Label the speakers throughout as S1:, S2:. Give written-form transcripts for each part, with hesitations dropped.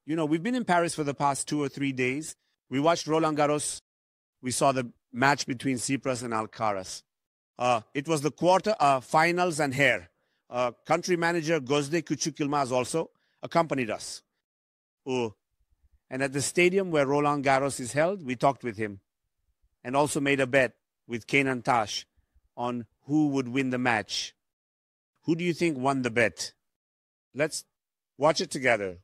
S1: We've been in Paris for the past 2 or 3 days. We watched Roland Garros. We saw the match between Tsipras and Alcaraz. It was the quarter finals and hair. Country manager Gözde Küçük also accompanied us. And at the stadium where Roland Garros is held, we talked with him and also made a bet with Kenan Tash on who would win the match. Who do you think won the bet? Let's watch it together.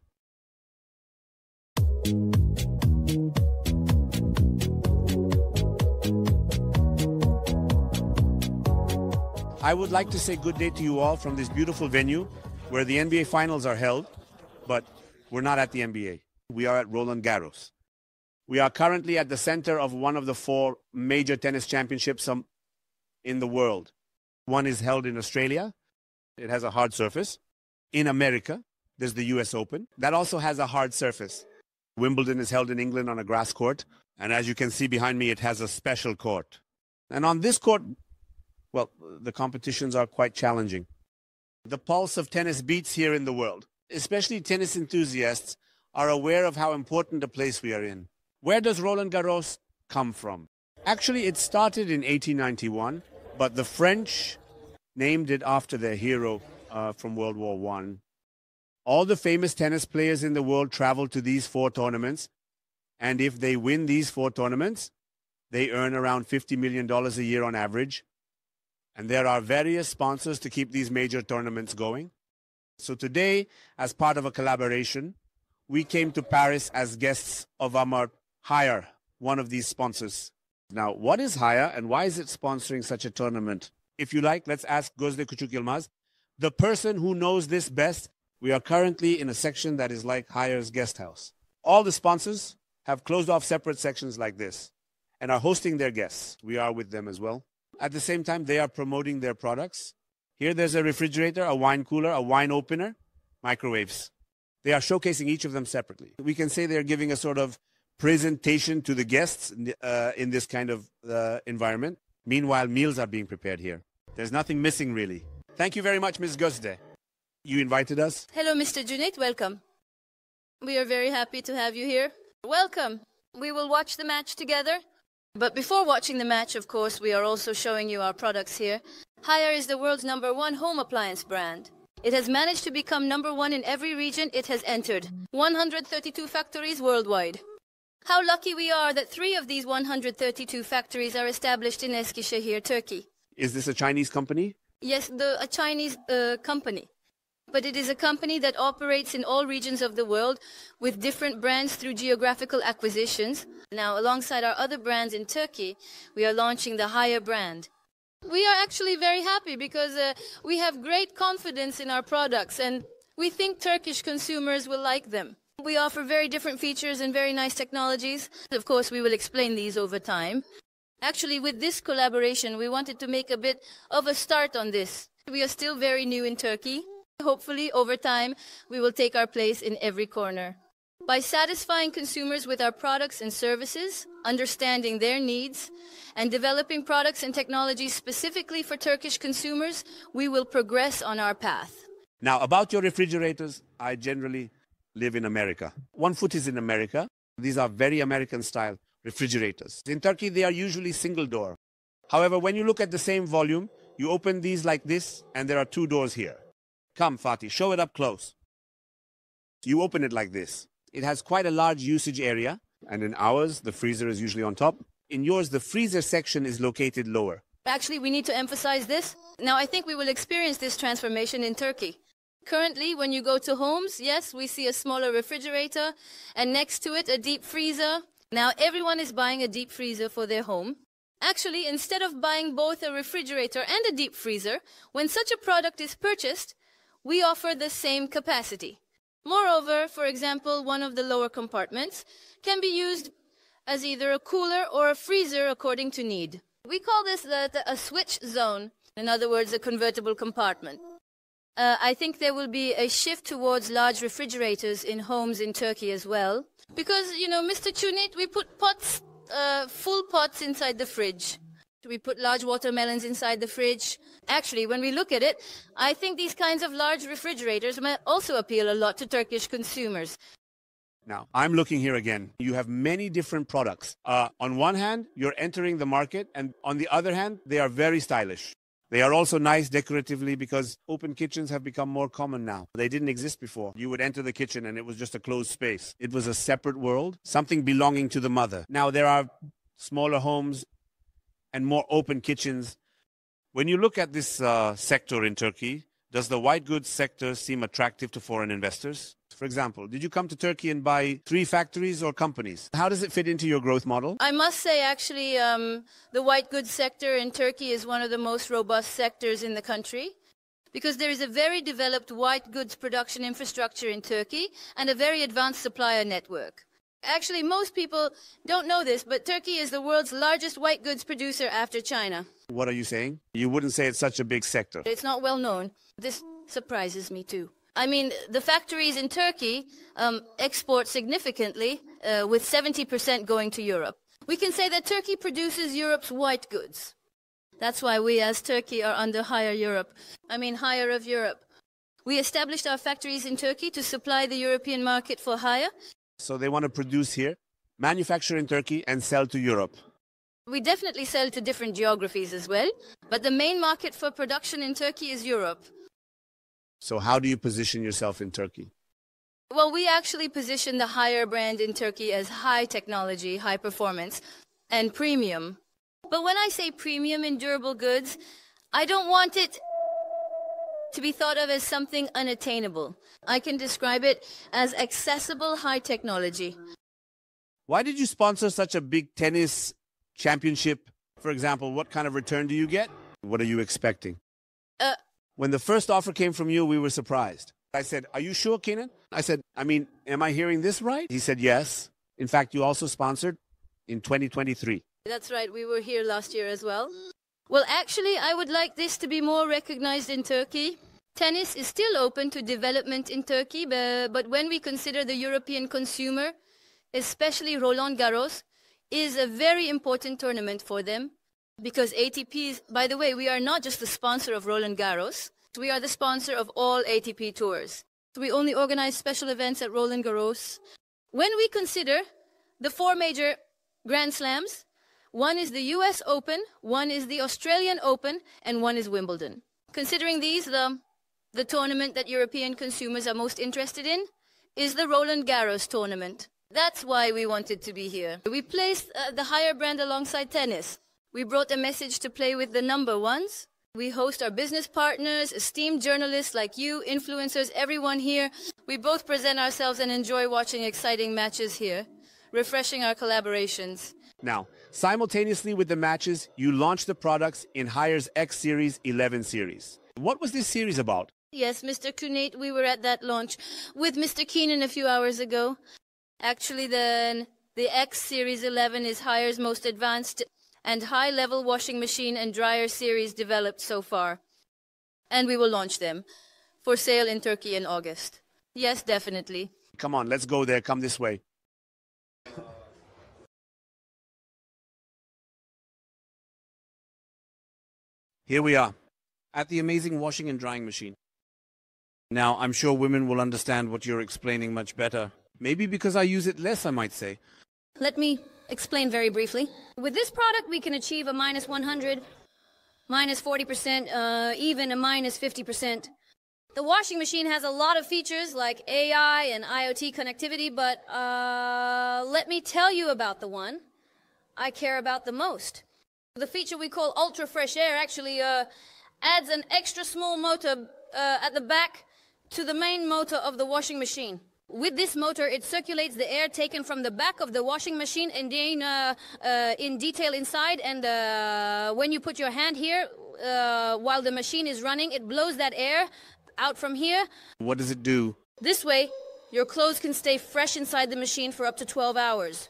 S1: I would like to say good day to you all from this beautiful venue where the NBA finals are held, but we're not at the NBA. We are at Roland Garros. We are currently at the center of one of the 4 major tennis championships in the world. One is held in Australia. It has a hard surface. In America, there's the US Open. That also has a hard surface. Wimbledon is held in England on a grass court. And as you can see behind me, it has a special court. And on this court, well, the competitions are quite challenging. The pulse of tennis beats here in the world. Especially tennis enthusiasts are aware of how important a place we are in. Where does Roland Garros come from? Actually, it started in 1891, but the French named it after their hero from World War I. All the famous tennis players in the world travel to these 4 tournaments, and if they win these 4 tournaments, they earn around $50 million a year on average. And there are various sponsors to keep these major tournaments going. So today, as part of a collaboration, we came to Paris as guests of Amar Hire, one of these sponsors. Now, what is Hire and why is it sponsoring such a tournament? If you like, let's ask Gözde Küçük, the person who knows this best. We are currently in a section that is like Hire's guest house. All the sponsors have closed off separate sections like this and are hosting their guests. We are with them as well. At the same time, they are promoting their products. Here there's a refrigerator, a wine cooler, a wine opener, microwaves. They are showcasing each of them separately. We can say they're giving a sort of presentation to the guests in this kind of environment. Meanwhile, meals are being prepared here. There's nothing missing, really. Thank you very much, Ms. Gözde. You invited us.
S2: Hello, Mr. Cüneyt. Welcome. We are very happy to have you here. Welcome. We will watch the match together. But before watching the match, of course, we are also showing you our products here. Haier is the world's #1 home appliance brand. It has managed to become #1 in every region it has entered. 132 factories worldwide. How lucky we are that 3 of these 132 factories are established in Eskişehir, Turkey.
S1: Is this a Chinese company?
S2: Yes, a Chinese company. But it is a company that operates in all regions of the world with different brands through geographical acquisitions. Now, alongside our other brands in Turkey, we are launching the Haier brand. We are actually very happy because we have great confidence in our products and we think Turkish consumers will like them. We offer very different features and very nice technologies. Of course, we will explain these over time. Actually, with this collaboration, we wanted to make a bit of a start on this. We are still very new in Turkey. Hopefully, over time, we will take our place in every corner. By satisfying consumers with our products and services, understanding their needs, and developing products and technologies specifically for Turkish consumers, we will progress on our path.
S1: Now, about your refrigerators, I generally live in America. One foot is in America. These are very American-style refrigerators. In Turkey, they are usually single door. However, when you look at the same volume, you open these like this, and there are 2 doors here. Come, Fatih, show it up close. You open it like this. It has quite a large usage area, and in ours, the freezer is usually on top. In yours, the freezer section is located lower.
S2: Actually, we need to emphasize this. Now, I think we will experience this transformation in Turkey. Currently, when you go to homes, yes, we see a smaller refrigerator, and next to it, a deep freezer. Now, everyone is buying a deep freezer for their home. Actually, instead of buying both a refrigerator and a deep freezer, when such a product is purchased, we offer the same capacity. Moreover, for example, one of the lower compartments can be used as either a cooler or a freezer according to need. We call this a switch zone, in other words, a convertible compartment. I think there will be a shift towards large refrigerators in homes in Turkey as well. Because, Mr. Cüneyt, we put pots, full pots inside the fridge. We put large watermelons inside the fridge. Actually, when we look at it, I think these kinds of large refrigerators might also appeal a lot to Turkish consumers.
S1: Now, I'm looking here again. You have many different products. On one hand, you're entering the market, and on the other hand, they are very stylish. They are also nice decoratively because open kitchens have become more common now. They didn't exist before. You would enter the kitchen and it was just a closed space. It was a separate world, something belonging to the mother. Now, there are smaller homes and more open kitchens. When you look at this sector in Turkey, does the white goods sector seem attractive to foreign investors? For example, did you come to Turkey and buy 3 factories or companies? How does it fit into your growth model?
S2: I must say, actually, the white goods sector in Turkey is one of the most robust sectors in the country because there is a very developed white goods production infrastructure in Turkey and a very advanced supplier network. Actually, most people don't know this, but Turkey is the world's largest white goods producer after China.
S1: What are you saying? You wouldn't say it's such a big sector.
S2: It's not well known. This surprises me too. I mean, the factories in Turkey export significantly, with 70% going to Europe. We can say that Turkey produces Europe's white goods. That's why we as Turkey are under higher of Europe. We established our factories in Turkey to supply the European market for hire.
S1: So they want to produce here, manufacture in Turkey, and sell to Europe.
S2: We definitely sell to different geographies as well, but the main market for production in Turkey is Europe.
S1: So how do you position yourself in Turkey?
S2: Well, we actually position the Hire brand in Turkey as high technology, high performance, and premium. But when I say premium in durable goods, I don't want it to be thought of as something unattainable. I can describe it as accessible high technology.
S1: Why did you sponsor such a big tennis championship? For example, what kind of return do you get? What are you expecting? When the first offer came from you, we were surprised. I said, "Are you sure, Kenan?" I said, am I hearing this right? He said, "Yes. In fact, you also sponsored in 2023.
S2: That's right. We were here last year as well. Well, actually, I would like this to be more recognized in Turkey. Tennis is still open to development in Turkey, but when we consider the European consumer, especially Roland Garros, is a very important tournament for them. Because ATPs, by the way, we are not just the sponsor of Roland Garros. We are the sponsor of all ATP tours. We only organize special events at Roland Garros. When we consider the 4 major Grand Slams, one is the US Open, one is the Australian Open, and one is Wimbledon. Considering these, the tournament that European consumers are most interested in is the Roland Garros tournament. That's why we wanted to be here. We placed the Hire brand alongside tennis. We brought a message to play with the number ones. We host our business partners, esteemed journalists like you, influencers, everyone here. We both present ourselves and enjoy watching exciting matches here, refreshing our collaborations.
S1: Now, simultaneously with the matches, you launched the products in Hire's X Series 11 series. What was this series about?
S2: Yes, Mr. Kunate, we were at that launch with Mr. Keenan a few hours ago. Actually, the X Series 11 is Hire's most advanced and high-level washing machine and dryer series developed so far. And we will launch them for sale in Turkey in August. Yes, definitely.
S1: Come on, let's go there. Come this way. Here we are, at the amazing washing and drying machine. Now, I'm sure women will understand what you're explaining much better. Maybe because I use it less, I might say.
S2: Let me explain very briefly. With this product, we can achieve a minus 100, minus 40%, even a minus 50%. The washing machine has a lot of features like AI and IoT connectivity, but let me tell you about the one I care about the most. The feature we call Ultra Fresh Air actually adds an extra small motor at the back to the main motor of the washing machine. With this motor, it circulates the air taken from the back of the washing machine and then in detail inside. And when you put your hand here, while the machine is running, it blows that air out from here.
S1: What does it do?
S2: This way, your clothes can stay fresh inside the machine for up to 12 hours.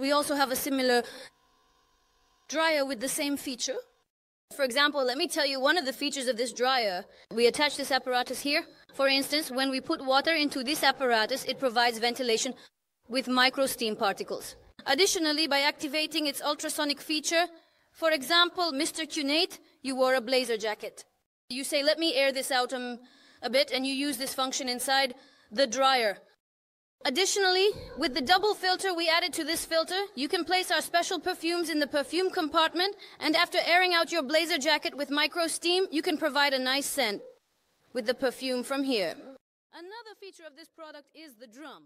S2: We also have a similar dryer with the same feature. For example, let me tell you one of the features of this dryer. We attach this apparatus here. For instance, when we put water into this apparatus, it provides ventilation with micro steam particles. Additionally, by activating its ultrasonic feature, for example, Mr. Kunate, you wore a blazer jacket. You say, let me air this out a bit, and you use this function inside the dryer. Additionally, with the double filter we added to this filter, you can place our special perfumes in the perfume compartment, and after airing out your blazer jacket with micro steam, you can provide a nice scent with the perfume from here. Another feature of this product is the drum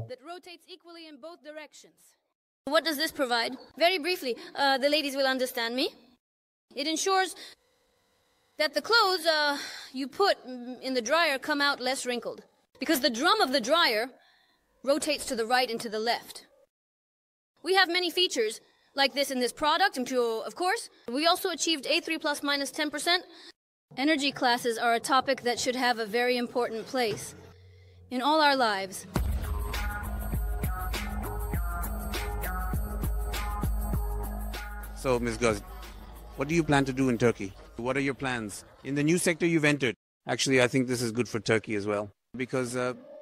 S2: that rotates equally in both directions. What does this provide? Very briefly, the ladies will understand me. It ensures that the clothes you put in the dryer come out less wrinkled, because the drum of the dryer rotates to the right and to the left. We have many features like this in this product, and of course, we also achieved A3 plus minus 10%. Energy classes are a topic that should have a very important place in all our lives.
S1: So, Ms. Guz, what do you plan to do in Turkey? What are your plans? In the new sector you've entered, actually, I think this is good for Turkey as well, because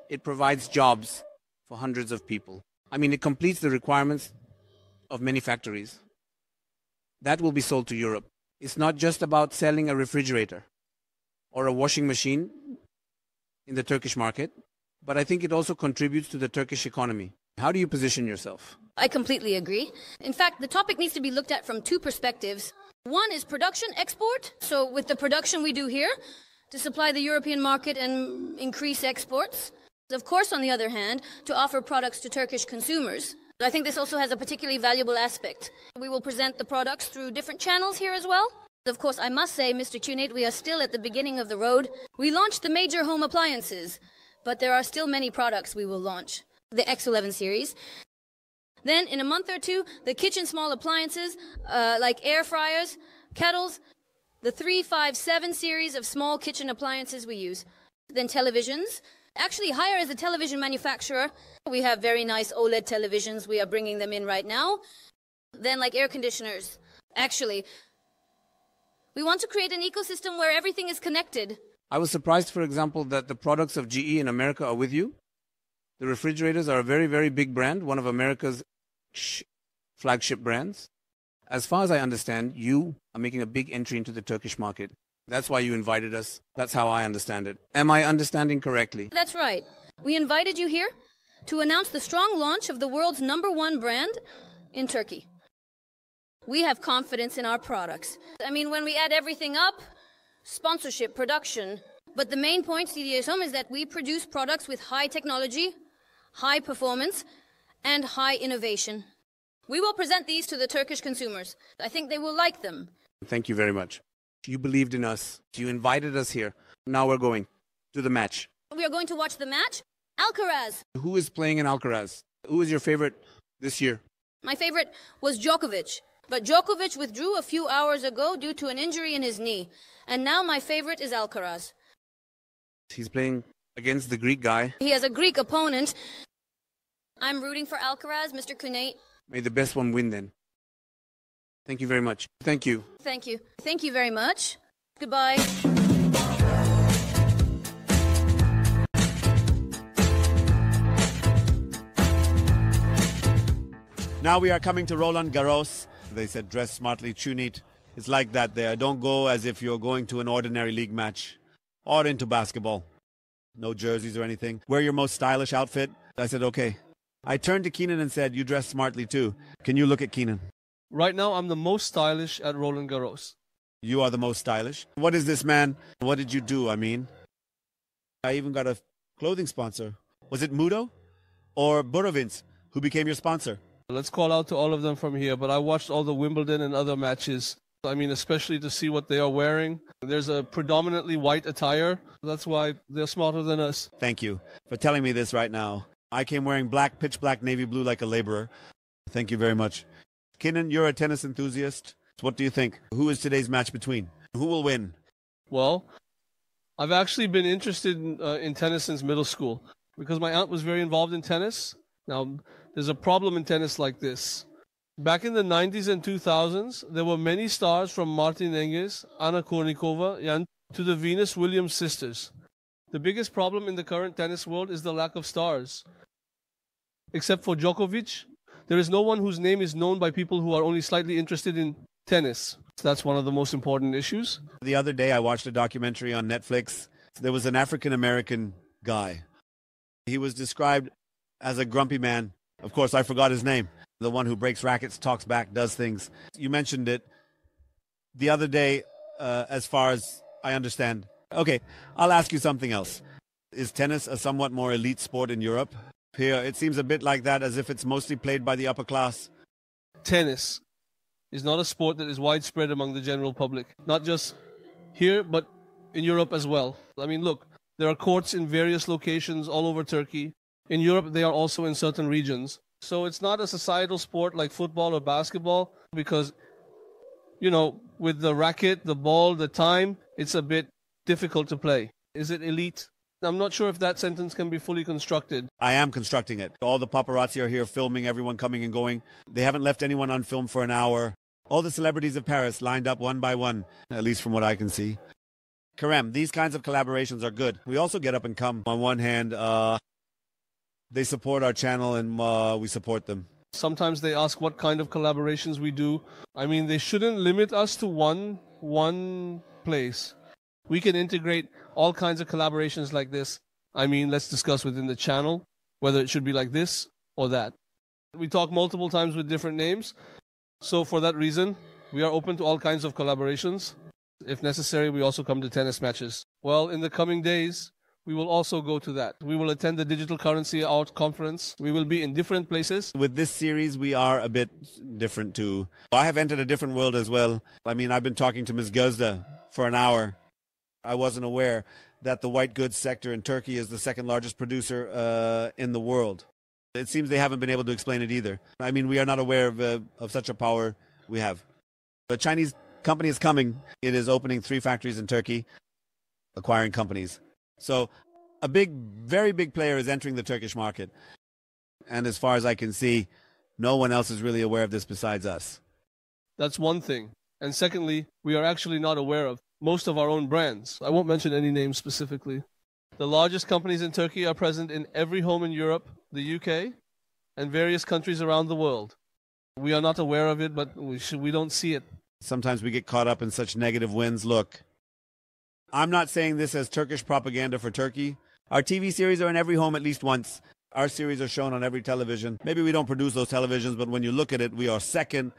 S1: it provides jobs for hundreds of people. I mean, it completes the requirements of many factories. That will be sold to Europe. It's not just about selling a refrigerator or a washing machine in the Turkish market, but I think it also contributes to the Turkish economy. How do you position yourself?
S2: I completely agree. In fact, the topic needs to be looked at from two perspectives. One is production, export. So with the production we do here to supply the European market and increase exports. Of course, on the other hand, to offer products to Turkish consumers. I think this also has a particularly valuable aspect. We will present the products through different channels here as well. Of course, I must say, Mr. Cunate, we are still at the beginning of the road. We launched the major home appliances, but there are still many products we will launch. The X11 series. Then, in a month or two, the kitchen small appliances, like air fryers, kettles, the 357 series of small kitchen appliances we use. Then televisions. Actually, Haier is a television manufacturer. We have very nice OLED televisions. We are bringing them in right now. Then, like air conditioners. Actually, we want to create an ecosystem where everything is connected.
S1: I was surprised, for example, that the products of GE in America are with you. The refrigerators are a very, very big brand, one of America's flagship brands. As far as I understand, you are making a big entry into the Turkish market. That's why you invited us. That's how I understand it. Am I understanding correctly?
S2: That's right. We invited you here to announce the strong launch of the world's #1 brand in Turkey. We have confidence in our products. I mean, when we add everything up, sponsorship, production, but the main point, CDSOM, is that we produce products with high technology, high performance, and high innovation. We will present these to the Turkish consumers. I think they will like them.
S1: Thank you very much. You believed in us. You invited us here. Now we're going to the match.
S2: We are going to watch the match. Alcaraz.
S1: Who is playing in Alcaraz? Who is your favorite this year?
S2: My favorite was Djokovic. But Djokovic withdrew a few hours ago due to an injury in his knee. And now my favorite is Alcaraz.
S1: He's playing against the Greek guy.
S2: He has a Greek opponent. I'm rooting for Alcaraz, Mr. Cunate.
S1: May the best one win then. Thank you very much. Thank you.
S2: Thank you. Thank you very much. Goodbye.
S1: Now we are coming to Roland Garros. They said dress smartly, Cunate. It's like that there. Don't go as if you're going to an ordinary league match or into basketball. No jerseys or anything. Wear your most stylish outfit. I said, okay. I turned to Keenan and said, you dress smartly too. Can you look at Keenan?
S3: Right now, I'm the most stylish at Roland Garros.
S1: You are the most stylish. What is this, man? What did you do? I mean, I even got a clothing sponsor. Was it Mudo or Borovins who became your sponsor?
S3: Let's call out to all of them from here, but I watched all the Wimbledon and other matches. I mean, especially to see what they are wearing. There's a predominantly white attire. That's why they're smarter than us.
S1: Thank you for telling me this right now. I came wearing black, pitch black, navy blue like a laborer. Thank you very much. Kinnan, you're a tennis enthusiast. What do you think? Who is today's match between? Who will win?
S3: Well, I've actually been interested in tennis since middle school because my aunt was very involved in tennis. Now, there's a problem in tennis like this. Back in the 90s and 2000s, there were many stars from Martin Hingis, Anna Kournikova, and to the Venus Williams sisters. The biggest problem in the current tennis world is the lack of stars. Except for Djokovic, there is no one whose name is known by people who are only slightly interested in tennis. That's one of the most important issues.
S1: The other day I watched a documentary on Netflix. There was an African-American guy. He was described as a grumpy man. Of course, I forgot his name. The one who breaks rackets, talks back, does things. You mentioned it the other day, as far as I understand. Okay, I'll ask you something else. Is tennis a somewhat more elite sport in Europe? Here, it seems a bit like that, as if it's mostly played by the upper class.
S3: Tennis is not a sport that is widespread among the general public. Not just here, but in Europe as well. I mean, look, there are courts in various locations all over Turkey. In Europe, they are also in certain regions. So it's not a societal sport like football or basketball because, you know, with the racket, the ball, the time, it's a bit difficult to play. Is it elite? I'm not sure if that sentence can be fully constructed.
S1: I am constructing it. All the paparazzi are here filming everyone coming and going. They haven't left anyone unfilmed for an hour. All the celebrities of Paris lined up one by one, at least from what I can see. Karem, these kinds of collaborations are good. We also get up and come. On one hand, they support our channel and we support them.
S3: Sometimes they ask what kind of collaborations we do. I mean, they shouldn't limit us to one place. We can integrate all kinds of collaborations like this. I mean, let's discuss within the channel whether it should be like this or that. We talk multiple times with different names. So for that reason, we are open to all kinds of collaborations. If necessary, we also come to tennis matches. Well, in the coming days, we will also go to that. We will attend the Digital Currency Out conference. We will be in different places.
S1: With this series, we are a bit different too. I have entered a different world as well. I mean, I've been talking to Ms. Gözde for an hour. I wasn't aware that the white goods sector in Turkey is the second largest producer in the world. It seems they haven't been able to explain it either. I mean, we are not aware of such a power we have. The Chinese company is coming. It is opening 3 factories in Turkey, acquiring companies. So a very big player is entering the Turkish market. And as far as I can see, no one else is really aware of this besides us.
S3: That's one thing. And secondly, we are actually not aware of most of our own brands. I won't mention any names specifically. The largest companies in Turkey are present in every home in Europe, the UK, and various countries around the world. We are not aware of it, but we don't see it.
S1: Sometimes we get caught up in such negative winds. Look, I'm not saying this as Turkish propaganda for Turkey. Our TV series are in every home at least once. Our series are shown on every television. Maybe we don't produce those televisions, but when you look at it, we are second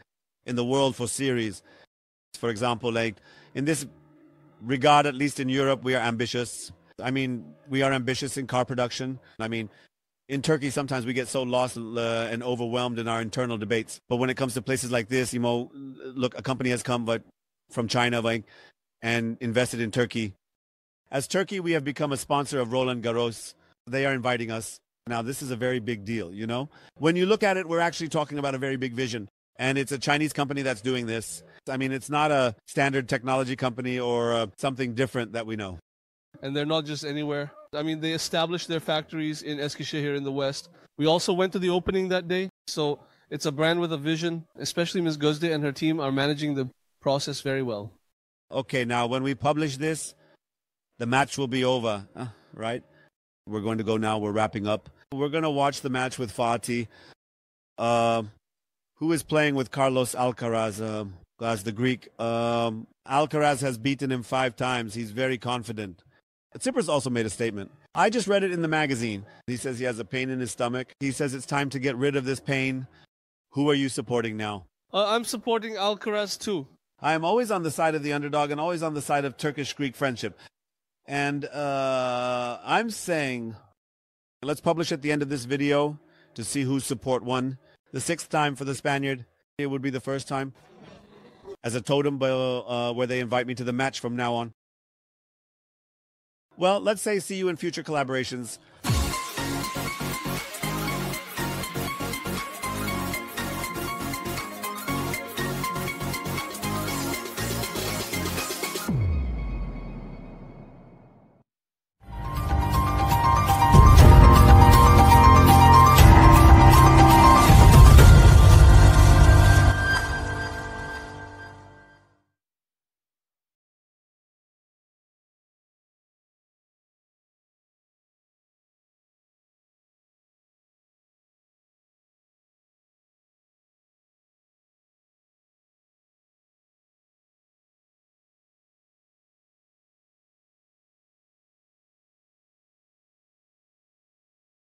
S1: in the world for series. For example, like in this regard, at least in Europe, we are ambitious. I mean, we are ambitious in car production. I mean, in Turkey, sometimes we get so lost and overwhelmed in our internal debates. But when it comes to places like this, you know, look, a company has come from China and invested in Turkey. As Turkey, we have become a sponsor of Roland Garros. They are inviting us. Now, this is a very big deal, you know. When you look at it, we're actually talking about a very big vision. And it's a Chinese company that's doing this. I mean, it's not a standard technology company or something different that we know.
S3: And they're not just anywhere. I mean, they established their factories in Eskişehir here in the West. We also went to the opening that day. So it's a brand with a vision. Especially Ms. Gözde and her team are managing the process very well.
S1: Okay, now when we publish this, the match will be over, right? We're going to go now. We're wrapping up. We're going to watch the match with Fatih, who is playing with Carlos Alcaraz, as the Greek. Alcaraz has beaten him 5 times. He's very confident. Tsipras also made a statement. I just read it in the magazine. He says he has a pain in his stomach. He says it's time to get rid of this pain. Who are you supporting now?
S3: I'm supporting Alcaraz too.
S1: I am always on the side of the underdog and always on the side of Turkish-Greek friendship. And I'm saying, let's publish at the end of this video to see whose support won. The 6th time for the Spaniard. It would be the first time as a totem where they invite me to the match from now on. Well, let's say see you in future collaborations.